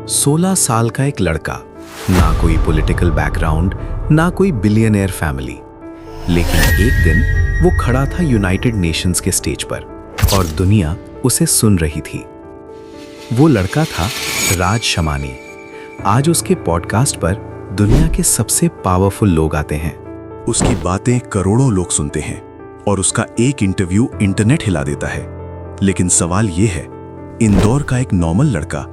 16 साल का एक लड़का, ना कोई पॉलिटिकल बैकग्राउंड, ना कोई बिलियनियर फैमिली, लेकिन एक दिन वो खड़ा था यूनाइटेड नेशंस के स्टेज पर और दुनिया उसे सुन रही थी। वो लड़का था राज शमानी। आज उसके पॉडकास्ट पर दुनिया के सबसे पावरफुल लोग आते हैं। उसकी बातें करोड़ों लोग सुनते हैं और उसका एक इंटरव्यू इंटरनेट हिला देता है। लेकिन सवाल ये है, इंदौर का एक नॉर्मल लड़का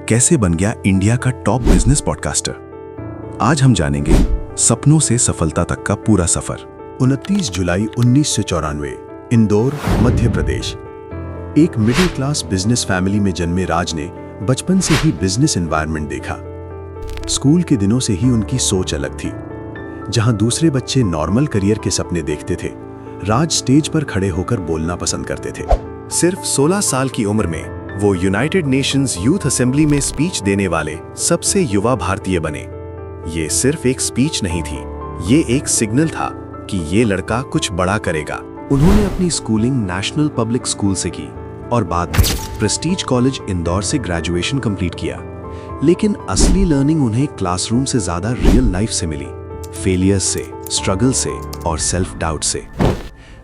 कैसे बन गया इंडिया का टॉप बिजनेस पॉडकास्टर? आज हम जानेंगे सपनों से सफलता तक का पूरा सफर। 29 जुलाई 1994, इंदौर, मध्य प्रदेश। एक मिडिल क्लास बिजनेस फैमिली में जन्मे राज ने बचपन से ही बिजनेस एनवायरनमेंट देखा। स्कूल के दिनों से ही उनकी सोच अलग थी। जहां दूसरे बच्चे नॉर्मल करियर के सपने देखते थे, राज स्टेज पर खड़े होकर बोलना पसंद करते थे। सिर्फ 16 साल की उम्र में वो यूनाइटेड नेशंस यूथ असेंबली में स्पीच देने वाले सबसे युवा भारतीय बने। ये सिर्फ एक स्पीच नहीं थी, ये एक सिग्नल था कि ये लड़का कुछ बड़ा करेगा। उन्होंने अपनी स्कूलिंग नेशनल पब्लिक स्कूल से की और बाद में प्रेस्टीज कॉलेज इंदौर से ग्रेजुएशन कंप्लीट किया। लेकिन असली लर्निंग उन्हें क्लासरूम से ज्यादा रियल लाइफ से मिली, फेलियर्स से, स्ट्रगल से और सेल्फ डाउट से।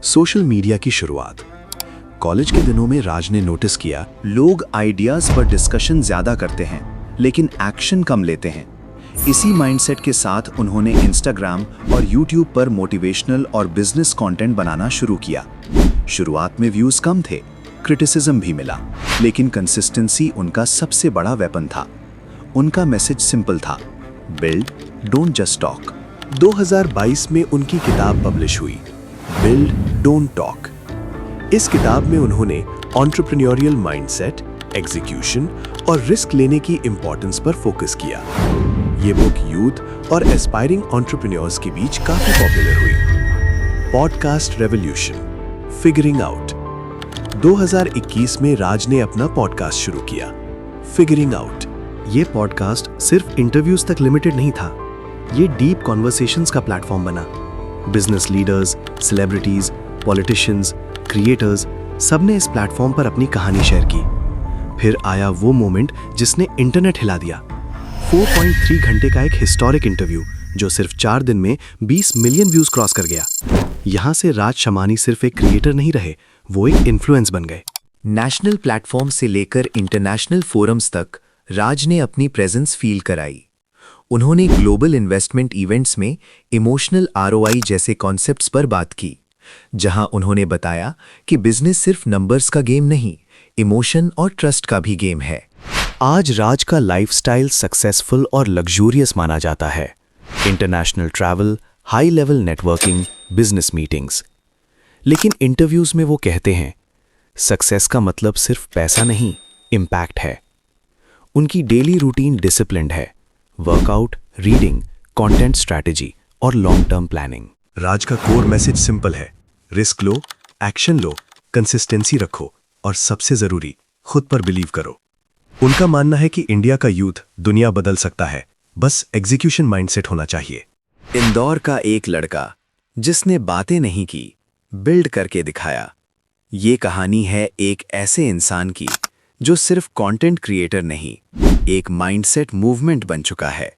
सोशल मीडिया की शुरुआत। कॉलेज के दिनों में राज ने नोटिस किया, लोग आइडियाज पर डिस्कशन ज्यादा करते हैं लेकिन एक्शन कम लेते हैं। इसी माइंडसेट के साथ उन्होंने इंस्टाग्राम और यूट्यूब पर मोटिवेशनल और बिजनेस कंटेंट बनाना शुरू किया। शुरुआत में व्यूज कम थे, क्रिटिसिज्म भी मिला, लेकिन कंसिस्टेंसी उनका सबसे बड़ा वेपन था। उनका मैसेज सिंपल था, बिल्ड, डोंट जस्ट टॉक। 2022 में उनकी किताब पब्लिश हुई, बिल्ड, डोंट टॉक। इस किताब में उन्होंने एंटरप्रेन्योरियल माइंडसेट, एग्जीक्यूशन और रिस्क लेने की इंपॉर्टेंस पर फोकस किया। ये बुक यूथ और एस्पायरिंग एंटरप्रेन्योर्स के बीच काफी पॉपुलर हुई। Podcast revolution, figuring out. 2021 में राज ने अपना पॉडकास्ट शुरू किया, फिगरिंग आउट। ये पॉडकास्ट सिर्फ इंटरव्यूज तक लिमिटेड नहीं था, ये डीप कॉन्वर्सेशंस का प्लेटफॉर्म बना। Business leaders, celebrities, politicians, creators, सबने इस प्लेटफॉर्म पर अपनी कहानी शेयर की। फिर आया वो मोमेंट जिसने इंटरनेट हिला दिया। 4.3 घंटे का एक हिस्टोरिक इंटरव्यू जो सिर्फ 4 दिन में 20 मिलियन व्यूज क्रॉस कर गया। यहां से राज शमानी सिर्फ एक क्रिएटर नहीं रहे, वो एक इन्फ्लुएंस बन गए। नेशनल प्लेटफॉर्म से लेकर इंटरनेशनल फोरम्स तक राज ने अपनी प्रेजेंस फील कराई। उन्होंने ग्लोबल इन्वेस्टमेंट इवेंट्स में इमोशनल ROI जैसे कॉन्सेप्ट्स पर बात की, जहां उन्होंने बताया कि बिजनेस सिर्फ नंबर्स का गेम नहीं, इमोशन और ट्रस्ट का भी गेम है। आज राज का लाइफस्टाइल सक्सेसफुल और लग्जूरियस माना जाता है। International travel, high level networking, business meetings. लेकिन इंटरव्यूज में वो कहते हैं, सक्सेस का मतलब सिर्फ पैसा नहीं, इम्पैक्ट है। उनकी डेली रूटीन डिसिप्लिन्ड है, वर्कआउट, रीडिंग, कंटेंट स्ट्रैटेजी और लॉन्ग टर्म प्लानिंग। राज का कोर मैसेज सिंपल है, रिस्क लो, एक्शन लो, कंसिस्टेंसी रखो और सबसे जरूरी, खुद पर बिलीव करो। उनका मानना है कि इंडिया का यूथ दुनिया बदल सकता है, बस एग्जीक्यूशन माइंडसेट होना चाहिए। इंदौर का एक लड़का जिसने बातें नहीं की, बिल्ड करके दिखाया। ये कहानी है एक ऐसे इंसान की जो सिर्फ कंटेंट क्रिएटर नहीं, एक माइंडसेट मूवमेंट बन चुका है।